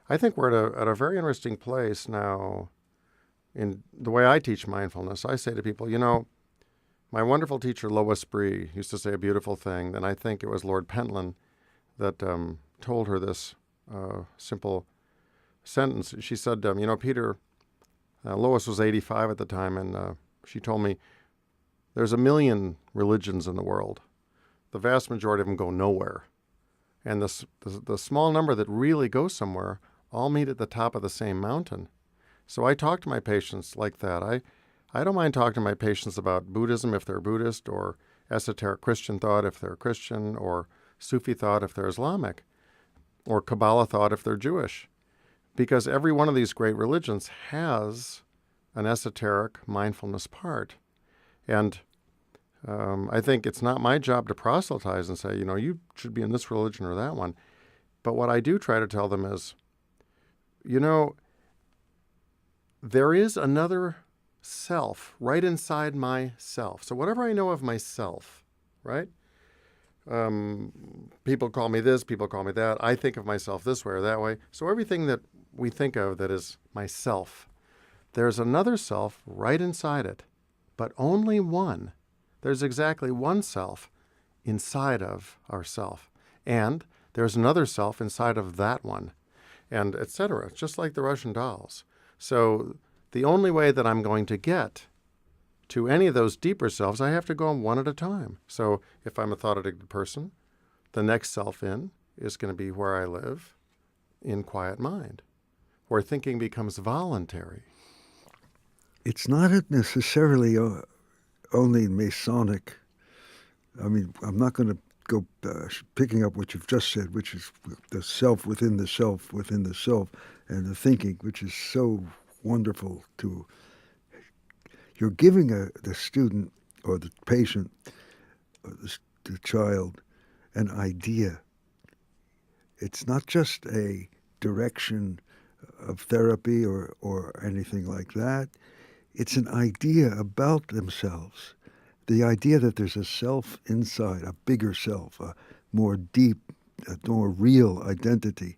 I think we're at a very interesting place now in the way I teach mindfulness. I say to people, my wonderful teacher Lois Bree used to say a beautiful thing, and I think it was Lord Pentland that told her this simple sentence. She said, Peter, Lois was 85 at the time, and she told me, there's 1 million religions in the world. The vast majority of them go nowhere. And the small number that really go somewhere all meet at the top of the same mountain. So I talk to my patients like that. I don't mind talking to my patients about Buddhism if they're Buddhist, or esoteric Christian thought if they're Christian, or Sufi thought if they're Islamic, or Kabbalah thought if they're Jewish. Because every one of these great religions has an esoteric mindfulness part. And I think it's not my job to proselytize and say, you should be in this religion or that one. But what I do try to tell them is, there is another self right inside myself. So whatever I know of myself, right? People call me this, people call me that. I think of myself this way or that way. So everything that we think of that is myself, there's another self right inside it, but only one. There's exactly one self inside of ourself. And there's another self inside of that one, and etc. Just like the Russian dolls. So the only way that I'm going to get to any of those deeper selves, I have to go one at a time. So if I'm a thought-addicted person, the next self in is going to be where I live in quiet mind, where thinking becomes voluntary. It's not necessarily only Masonic. I mean, I'm not going to go picking up what you've just said, which is the self within the self within the self, and the thinking, which is so wonderful to. You're giving the student or the patient or the child an idea. It's not just a direction of therapy or anything like that. It's an idea about themselves. The idea that there's a self inside, a bigger self, a more deep, a more real identity.